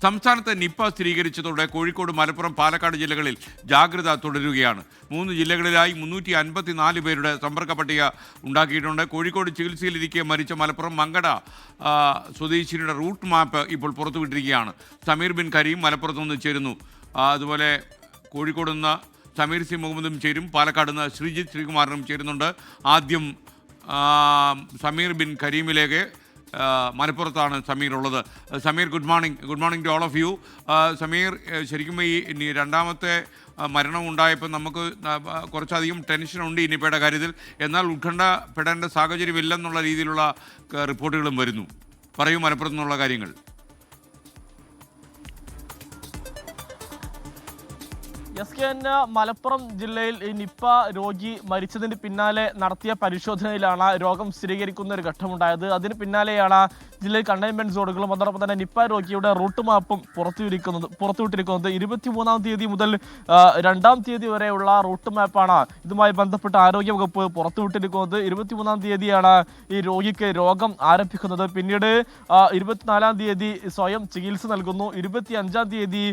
സംസ്ഥാനത്ത് നിപ്പ സ്ഥിരീകരിച്ചതോടെ കോഴിക്കോട്, മലപ്പുറം, പാലക്കാട് ജില്ലകളിൽ ജാഗ്രത തുടരുകയാണ്. 3 ജില്ലകളിലായി 354 പേരുടെ സമ്പർക്ക പട്ടിക ഉണ്ടാക്കിയിട്ടുണ്ട്. കോഴിക്കോട് ചികിത്സയിലിരിക്കെ മരിച്ച മലപ്പുറം മങ്കട സ്വദേശിനിയുടെ റൂട്ട് മാപ്പ് ഇപ്പോൾ പുറത്തുവിട്ടിരിക്കുകയാണ്. സമീർ ബിൻ കരീം മലപ്പുറത്ത് നിന്ന് ചേരുന്നു. അതുപോലെ കോഴിക്കോട് നിന്ന് സമീർ സി മുഹമ്മദും ചേരും. പാലക്കാട് നിന്ന് ശ്രീജിത്ത് ശ്രീകുമാരനും ചേരുന്നുണ്ട്. ആദ്യം സമീർ ബിൻ കരീമിലേക്ക്. മലപ്പുറത്താണ് സമീർ ഉള്ളത്. Sameer, good morning to all of you. Sameer, ശരിക്കും ഈ രണ്ടാമത്തെ മരണം ഉണ്ടായപ്പോൾ നമുക്ക് കുറച്ചധികം ടെൻഷനുണ്ട് ഈ നിപ്പയുടെ കാര്യത്തിൽ. എന്നാൽ ഉത്കണ്ഠപ്പെടേണ്ട സാഹചര്യമില്ലെന്നുള്ള രീതിയിലുള്ള റിപ്പോർട്ടുകളും വരുന്നു. പറയൂ മലപ്പുറത്ത് നിന്നുള്ള കാര്യങ്ങൾ. മലപ്പുറം ജില്ലയിൽ ഈ നിപ്പ രോഗി മരിച്ചതിന് പിന്നാലെ നടത്തിയ പരിശോധനയിലാണ് രോഗം സ്ഥിരീകരിക്കുന്ന ഒരു ഘട്ടമുണ്ടായത്. അതിന് പിന്നാലെയാണ് ജില്ലയിൽ കണ്ടെയ്ൻമെന്റ് സോണുകളും അതോടൊപ്പം തന്നെ നിപ്പ രോഗിയുടെ റൂട്ട് മാപ്പും പുറത്തുവിട്ടിരിക്കുന്നത്. 23-ാം തീയതി മുതൽ 2-ാം തീയതി വരെയുള്ള റൂട്ട് മാപ്പാണ് ഇതുമായി ബന്ധപ്പെട്ട് ആരോഗ്യവകുപ്പ് പുറത്തുവിട്ടിരിക്കുന്നത്. 23-ാം തീയതിയാണ് ഈ രോഗിക്ക് രോഗം ആരംഭിക്കുന്നത്. പിന്നീട് 24-ാം തീയതി സ്വയം ചികിത്സ നൽകുന്നു. 25-ാം തീയതി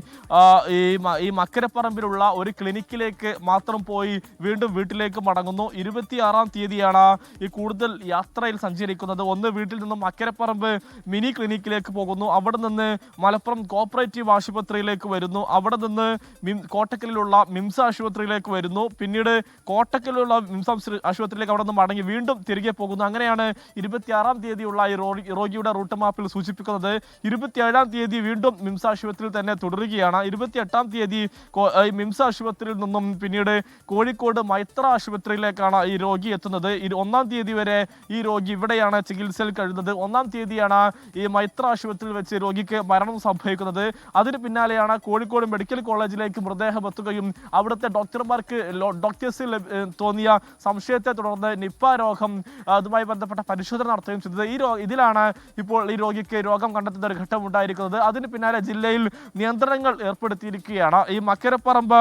ഈ മക്കരപ്പറമ്പിലുള്ള ഒരു ക്ലിനിക്കിലേക്ക് മാത്രം പോയി വീണ്ടും വീട്ടിലേക്ക് മടങ്ങുന്നു. 26-ാം തീയതിയാണ് ഈ കൂടുതൽ യാത്രയിൽ സഞ്ചരിക്കുന്നത്. ഒന്ന് വീട്ടിൽ നിന്നും മക്കരപ്പറമ്പ് മിനി ക്ലിനിക്കിലേക്ക് പോകുന്നു. അവിടെ നിന്ന് മലപ്പുറം കോപ്പറേറ്റീവ് ആശുപത്രിയിലേക്ക് വരുന്നു. അവിടെ നിന്ന് കോട്ടക്കലിലുള്ള മിംസ് ആശുപത്രിയിലേക്ക് വരുന്നു. പിന്നീട് കോട്ടക്കലിലുള്ള മിംസ് ആശുപത്രിയിലേക്ക് അവിടെ നിന്ന് മടങ്ങി വീണ്ടും തിരികെ പോകുന്നു. അങ്ങനെയാണ് 26-ാം തീയതിയുള്ള ഈ രോഗിയുടെ റൂട്ട് മാപ്പിൽ സൂചിപ്പിക്കുന്നത്. 27-ാം തീയതി വീണ്ടും മിംസ് ആശുപത്രിയിൽ തന്നെ തുടരുകയാണ്. 28-ാം തീയതി മിംസ് ആശുപത്രിയിൽ നിന്നും പിന്നീട് കോഴിക്കോട് മൈത്ര ആശുപത്രിയിലേക്കാണ് ഈ രോഗി എത്തുന്നത്. 1-ാം തീയതി വരെ ഈ രോഗി ഇവിടെയാണ് ചികിത്സയിൽ കഴിയുന്നത്. 1-ാം തീയതിയാണ് ഈ മൈത്ര ആശുപത്രിയിൽ വെച്ച് രോഗിക്ക് മരണം സംഭവിക്കുന്നത്. അതിന് പിന്നാലെയാണ് കോഴിക്കോട് മെഡിക്കൽ കോളേജിലേക്ക് മൃതദേഹം എത്തുകയും അവിടുത്തെ ഡോക്ടേഴ്സിൽ തോന്നിയ സംശയത്തെ തുടർന്ന് നിപ്പ രോഗം അതുമായി ബന്ധപ്പെട്ട പരിശോധന നടത്തുകയും ചെയ്തത്. ഇതിലാണ് ഇപ്പോൾ ഈ രോഗിക്ക് രോഗം കണ്ടെത്തുന്ന ഒരു ഘട്ടം ഉണ്ടായിരിക്കുന്നത്. അതിന് പിന്നാലെ ജില്ലയിൽ നിയന്ത്രണങ്ങൾ ഏർപ്പെടുത്തിയിരിക്കുകയാണ്. ഈ മക്കരപ്പറമ്പ്,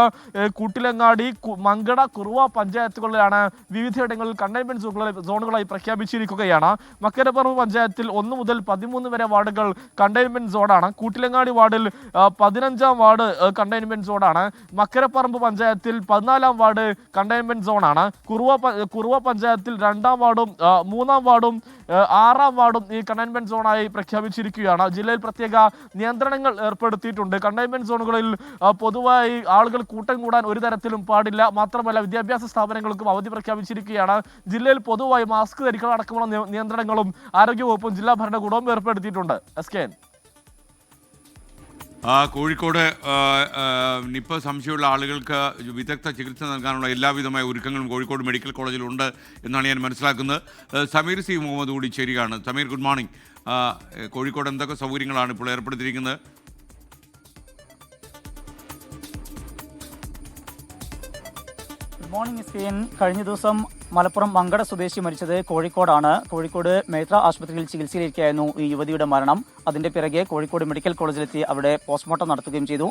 കൂട്ടിലങ്ങാടി, മങ്കട, കുറുവ പഞ്ചായത്തുകളിലാണ് വിവിധയിടങ്ങളിൽ കണ്ടെയ്ൻമെന്റ് സോണുകളായി പ്രഖ്യാപിച്ചിരിക്കുകയാണ്. മക്കരപ്പറമ്പ് പഞ്ചായത്തിൽ 1 മുതൽ 13 വരെ വാർഡുകൾ കണ്ടെയ്ൻമെന്റ് സോണാണ്. കൂട്ടിലങ്ങാടി വാർഡിൽ 15-ാം വാർഡ് കണ്ടെയ്ൻമെന്റ് സോണാണ്. മക്കരപ്പറമ്പ് പഞ്ചായത്തിൽ 14-ാം വാർഡ് കണ്ടെയ്ൻമെന്റ് സോണാണ്. കുറുവ പഞ്ചായത്തിൽ 2-ാം വാർഡും 3-ാം വാർഡും 6-ാം വാർഡും ഈ കണ്ടെയ്ൻമെന്റ് സോണായി പ്രഖ്യാപിച്ചിരിക്കുകയാണ്. ജില്ലയിൽ പ്രത്യേക നിയന്ത്രണങ്ങൾ ഏർപ്പെടുത്തിയിട്ടുണ്ട്. കണ്ടെയ്ൻമെന്റ് സോണുകളിൽ പൊതുവായി ആളുകൾ കൂട്ടം കൂടാൻ ഒരു തരത്തിലും പാടില്ല. മാത്രമല്ല വിദ്യാഭ്യാസ സ്ഥാപനങ്ങൾക്കും അവധി പ്രഖ്യാപിച്ചിരിക്കുകയാണ്. ജില്ലയിൽ പൊതുവായി മാസ്ക് ധരിക്കണം അടക്കമുള്ള നിയന്ത്രണങ്ങളും ആരോഗ്യവകുപ്പും ജില്ലാ ഭരണകൂടവും ഏർപ്പെടുത്തിയിട്ടുണ്ട്. SKN. കോഴിക്കോട് നിപ്പ സംശയമുള്ള ആളുകൾക്ക് വിദഗ്ധ ചികിത്സ നൽകാനുള്ള എല്ലാവിധമായ ഒരുക്കങ്ങളും കോഴിക്കോട് മെഡിക്കൽ കോളേജിലുണ്ട് എന്നാണ് ഞാൻ മനസ്സിലാക്കുന്നത്. സമീർ സി മുഹമ്മദ് കൂടി ചേരുകയാണ്. Sameer, good morning. കോഴിക്കോട് എന്തൊക്കെ സൗകര്യങ്ങളാണ് ഇപ്പോൾ ഏർപ്പെടുത്തിയിരിക്കുന്നത്? Good morning SKN. കഴിഞ്ഞ ദിവസം മലപ്പുറം മങ്കട സ്വദേശി മരിച്ചത് കോഴിക്കോടാണ്. കോഴിക്കോട് മൈത്ര ആശുപത്രിയിൽ ചികിത്സയിലിരിക്കുകയായിരുന്നു ഈ യുവതിയുടെ മരണം. അതിന്റെ പിറകെ കോഴിക്കോട് മെഡിക്കൽ കോളേജിലെത്തി അവിടെ പോസ്റ്റ്മോർട്ടം നടത്തുകയും ചെയ്തു.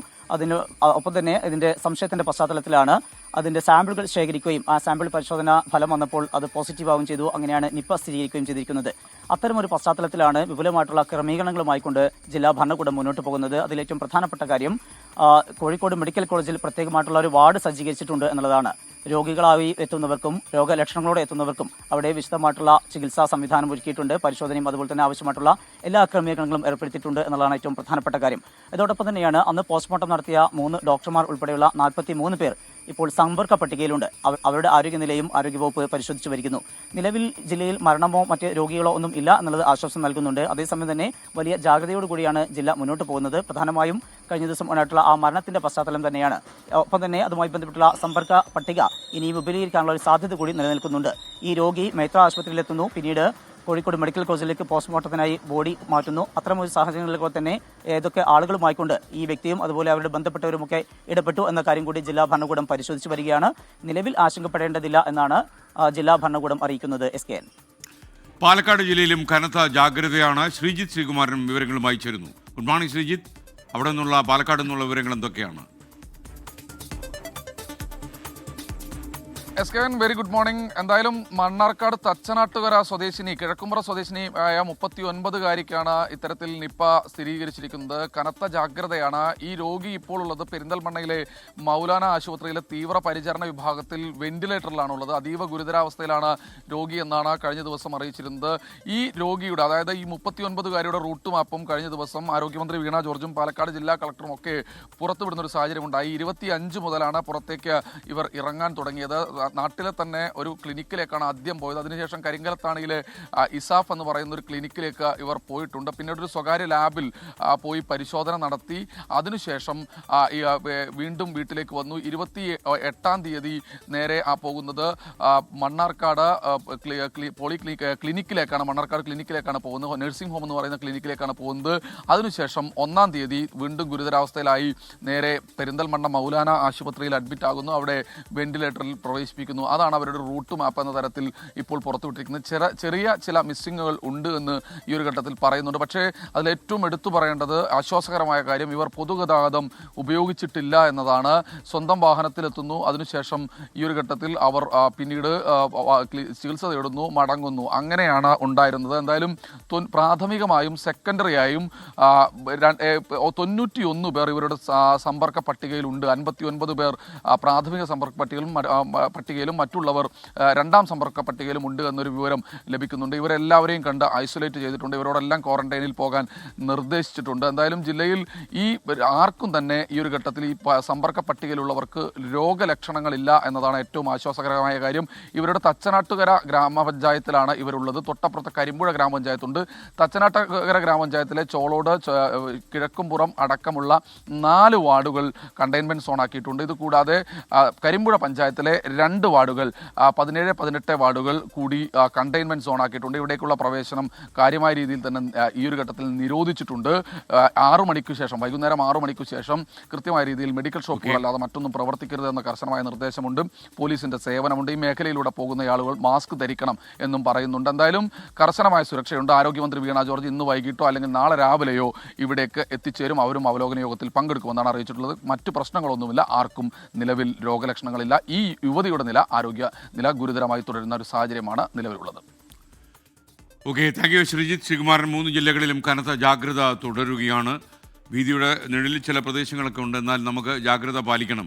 ഒപ്പം തന്നെ ഇതിന്റെ സംശയത്തിന്റെ പശ്ചാത്തലത്തിലാണ് അതിന്റെ സാമ്പിളുകൾ ശേഖരിക്കുകയും ആ സാമ്പിൾ പരിശോധന ഫലം വന്നപ്പോൾ അത് പോസിറ്റീവ് ആവുകയും ചെയ്തു. അങ്ങനെയാണ് നിപ്പ സ്ഥിരീകരിക്കുകയും ചെയ്തിരിക്കുന്നത്. അത്തരമൊരു പശ്ചാത്തലത്തിലാണ് വിപുലമായിട്ടുള്ള ക്രമീകരണങ്ങളുമായിക്കൊണ്ട് ജില്ലാ ഭരണകൂടം മുന്നോട്ട് പോകുന്നത്. അതിലേറ്റവും പ്രധാനപ്പെട്ട കാര്യം കോഴിക്കോട് മെഡിക്കൽ കോളേജിൽ പ്രത്യേകമായിട്ടുള്ള ഒരു വാർഡ് സജ്ജീകരിച്ചിട്ടുണ്ട് എന്നുള്ളതാണ്. രോഗികളായി എത്തുന്നവർക്കും രോഗലക്ഷണങ്ങളോടെ എത്തുന്നവർക്കും അവിടെ വിശദമായിട്ടുള്ള ചികിത്സാ സംവിധാനം ഒരുക്കിയിട്ടുണ്ട്. പരിശോധനയും അതുപോലെ തന്നെ ആവശ്യമായിട്ടുള്ള എല്ലാ ക്രമീകരണങ്ങളും ഏർപ്പെടുത്തിയിട്ടുണ്ട് എന്നുള്ളതാണ് ഏറ്റവും പ്രധാനപ്പെട്ട കാര്യം. ഇതോടൊപ്പം തന്നെയാണ് അന്ന് പോസ്റ്റ്മോർട്ടം നടത്തിയ 3 ഡോക്ടർമാർ ഉൾപ്പെടെയുള്ള 43 പേർ ഇപ്പോൾ സമ്പർക്ക പട്ടികയിലുണ്ട്. അവരുടെ ആരോഗ്യനിലയും ആരോഗ്യവകുപ്പ് പരിശോധിച്ചു വരികയാണ്. നിലവിൽ ജില്ലയിൽ മരണമോ മറ്റ് രോഗികളോ ഒന്നും ഇല്ല എന്നുള്ളത് ആശ്വാസം നൽകുന്നുണ്ട്. അതേസമയം തന്നെ വലിയ ജാഗ്രതയോടുകൂടിയാണ് ജില്ല മുന്നോട്ട് പോകുന്നത്. പ്രധാനമായും കഴിഞ്ഞ ദിവസം ഉണ്ടായിട്ടുള്ള ആ മരണത്തിന്റെ പശ്ചാത്തലം തന്നെയാണ്. ഒപ്പം തന്നെ അതുമായി ബന്ധപ്പെട്ടുള്ള സമ്പർക്ക പട്ടിക ഇനി വിപുലീകരിക്കാനുള്ള ഒരു സാധ്യത കൂടി നിലനിൽക്കുന്നുണ്ട്. ഈ രോഗി മൈത്ര ആശുപത്രിയിലെത്തുന്നു. പിന്നീട് കോഴിക്കോട് മെഡിക്കൽ കോളേജിലേക്ക് പോസ്റ്റ്മോർട്ടത്തിനായി ബോഡി മാറ്റുന്നു. അത്തരമൊരു സാഹചര്യങ്ങളിലൊക്കെ തന്നെ ഏതൊക്കെ ആളുകളുമായിക്കൊണ്ട് ഈ വ്യക്തിയും അതുപോലെ അവരുടെ ബന്ധപ്പെട്ടവരുമൊക്കെ ഇടപെട്ടു എന്ന കാര്യം കൂടി ജില്ലാ ഭരണകൂടം പരിശോധിച്ചു വരികയാണ്. നിലവിൽ ആശങ്കപ്പെടേണ്ടതില്ല എന്നാണ് ജില്ലാ ഭരണകൂടം അറിയിക്കുന്നത്. SKN. പാലക്കാട് ജില്ലയിലും കനത്ത ജാഗ്രതയാണ്. ശ്രീജിത്ത് ശ്രീകുമാരൻ വിവരങ്ങളുമായി ചേരുന്നു. Good morning Sreejith. അവിടെ നിന്നുള്ള പാലക്കാട് നിന്നുള്ള വിവരങ്ങൾ എന്തൊക്കെയാണ്? S K very good morning. എന്തായാലും മണ്ണാർക്കാട് തച്ചനാട്ടുകര സ്വദേശിനി കിഴക്കുമ്പ്ര സ്വദേശിനിയായ 39-കാരിക്കാണ് ഇത്തരത്തിൽ നിപ്പ സ്ഥിരീകരിച്ചിരിക്കുന്നത്. കനത്ത ജാഗ്രതയാണ്. ഈ രോഗി ഇപ്പോൾ ഉള്ളത് പെരിന്തൽമണ്ണയിലെ മൗലാന ആശുപത്രിയിലെ തീവ്ര പരിചരണ വിഭാഗത്തിൽ വെന്റിലേറ്ററിലാണുള്ളത്. അതീവ ഗുരുതരാവസ്ഥയിലാണ് രോഗി എന്നാണ് കഴിഞ്ഞ ദിവസം അറിയിച്ചിരുന്നത്. ഈ രോഗിയുടെ അതായത് ഈ 39-കാരിയുടെ റൂട്ട് മാപ്പും കഴിഞ്ഞ ദിവസം ആരോഗ്യമന്ത്രി വീണ ജോർജും പാലക്കാട് ജില്ലാ കളക്ടറും ഒക്കെ പുറത്തുവിടുന്ന ഒരു സാഹചര്യമുണ്ടായി. 25 മുതലാണ് പുറത്തേക്ക് ഇവർ ഇറങ്ങാൻ തുടങ്ങിയത്. നാട്ടിലെ തന്നെ ഒരു ക്ലിനിക്കിലേക്കാണ് ആദ്യം പോയത്. അതിനുശേഷം കരിങ്കലത്താണിയിലെ ഇസാഫ് എന്ന് പറയുന്ന ഒരു ക്ലിനിക്കിലേക്ക് ഇവർ പോയിട്ടുണ്ട്. പിന്നീട് ഒരു സ്വകാര്യ ലാബിൽ പോയി പരിശോധന നടത്തി. അതിനുശേഷം വീണ്ടും വീട്ടിലേക്ക് വന്നു. 28-ാം തീയതി നേരെ പോകുന്നത് മണ്ണാർക്കാട് ക്ലിനിക്കിലേക്കാണ്. മണ്ണാർക്കാട് ക്ലിനിക്കിലേക്കാണ് പോകുന്നത്. നഴ്സിംഗ് ഹോം എന്ന് പറയുന്ന ക്ലിനിക്കിലേക്കാണ് പോകുന്നത്. അതിനുശേഷം 1-ാം തീയതി വീണ്ടും ഗുരുതരാവസ്ഥയിലായി നേരെ പെരിന്തൽമണ്ണ മൗലാന ആശുപത്രിയിൽ അഡ്മിറ്റ് ആകുന്നു. അവിടെ വെന്റിലേറ്ററിൽ പ്രവേശിപ്പിക്കുന്നു. അതാണ് അവരുടെ റൂട്ട് മാപ്പ് എന്ന തരത്തിൽ ഇപ്പോൾ പുറത്തുവിട്ടിരിക്കുന്നത്. ചെറിയ ചില മിസ്സിങ്ങുകൾ ഉണ്ട് എന്ന് ഈ ഒരു ഘട്ടത്തിൽ പറയുന്നുണ്ട്. പക്ഷേ അതിൽ ഏറ്റവും എടുത്തു പറയേണ്ടത് ആശ്വാസകരമായ കാര്യം ഇവർ പൊതുഗതാഗതം ഉപയോഗിച്ചിട്ടില്ല എന്നതാണ്. സ്വന്തം വാഹനത്തിലെത്തുന്നു. അതിനുശേഷം ഈ ഒരു ഘട്ടത്തിൽ അവർ പിന്നീട് ചികിത്സ തേടുന്നു, മടങ്ങുന്നു. അങ്ങനെയാണ് ഉണ്ടായിരുന്നത്. എന്തായാലും പ്രാഥമികമായും സെക്കൻഡറിയായും 91 പേർ ഇവരുടെ സമ്പർക്ക പട്ടികയിലുണ്ട്. 59 പേർ പ്രാഥമിക സമ്പർക്ക പട്ടികയിലും മറ്റുള്ളവർ 2-ാം സമ്പർക്ക പട്ടികയിലും ഉണ്ട് എന്നൊരു വിവരം ലഭിക്കുന്നുണ്ട്. ഇവരെല്ലാവരെയും കണ്ട് ഐസൊലേറ്റ് ചെയ്തിട്ടുണ്ട്. ഇവരോടെല്ലാം ക്വാറന്റൈനിൽ പോകാൻ നിർദ്ദേശിച്ചിട്ടുണ്ട്. എന്തായാലും ജില്ലയിൽ ഈ ആർക്കും തന്നെ ഈ ഒരു ഘട്ടത്തിൽ ഈ സമ്പർക്ക പട്ടികയിലുള്ളവർക്ക് രോഗലക്ഷണങ്ങളില്ല എന്നതാണ് ഏറ്റവും ആശ്വാസകരമായ കാര്യം. ഇവരുടെ തച്ചനാട്ടുകര ഗ്രാമപഞ്ചായത്തിലാണ് ഇവരുള്ളത്. തൊട്ടപ്പുറത്തെ കരിമ്പുഴ ഗ്രാമപഞ്ചായത്തുണ്ട്. തച്ചനാട്ടുകര ഗ്രാമപഞ്ചായത്തിലെ ചോളോട്, കിഴക്കുംപുറം അടക്കമുള്ള 4 വാർഡുകൾ കണ്ടെയ്ൻമെന്റ് സോൺ ആക്കിയിട്ടുണ്ട്. ഇത് കൂടാതെ കരിമ്പുഴ പഞ്ചായത്തിലെ 2 വാർഡുകൾ 17, 18 വാർഡുകൾ കൂടി കണ്ടെയ്ൻമെന്റ് സോൺ ആക്കിയിട്ടുണ്ട്. ഇവിടേക്കുള്ള പ്രവേശനം കാര്യമായ രീതിയിൽ തന്നെ ഈ ഒരു ഘട്ടത്തിൽ നിരോധിച്ചിട്ടുണ്ട്. 6 മണിക്ക് ശേഷം, വൈകുന്നേരം 6 മണിക്ക് ശേഷം കൃത്യമായ രീതിയിൽ മെഡിക്കൽ ഷോപ്പുകൾ അല്ലാതെ മറ്റൊന്നും പ്രവർത്തിക്കരുത് എന്ന കർശനമായ നിർദ്ദേശമുണ്ട്. പോലീസിന്റെ സേവനമുണ്ട്. ഈ മേഖലയിലൂടെ പോകുന്ന ആളുകൾ മാസ്ക് ധരിക്കണം എന്നും പറയുന്നുണ്ട്. എന്തായാലും കർശനമായ സുരക്ഷയുണ്ട്. ആരോഗ്യമന്ത്രി വീണ ജോർജ് ഇന്ന് വൈകിട്ടോ അല്ലെങ്കിൽ നാളെ രാവിലെയോ ഇവിടേക്ക് എത്തിച്ചേരും. അവരും അവലോകന യോഗത്തിൽ പങ്കെടുക്കുമെന്നാണ് അറിയിച്ചിട്ടുള്ളത്. മറ്റു പ്രശ്നങ്ങളൊന്നുമില്ല. ആർക്കും നിലവിൽ രോഗലക്ഷണങ്ങളില്ല. ഈ യുവതിയുടെ ആരോഗ്യനില ഗുരുതരമായി തുടരുന്ന ഒരു സാഹചര്യമാണ് നിലവിലുള്ളത്. Okay, thank you Sreejith. Sreekumaran, 3 ജില്ലകളിലും കനത്ത ജാഗ്രത തുടരുകയാണ്. ഭീതിയുടെ നിഴലിൽ ചില പ്രദേശങ്ങളൊക്കെ ഉണ്ട്. എന്നാൽ നമുക്ക് ജാഗ്രത പാലിക്കണം.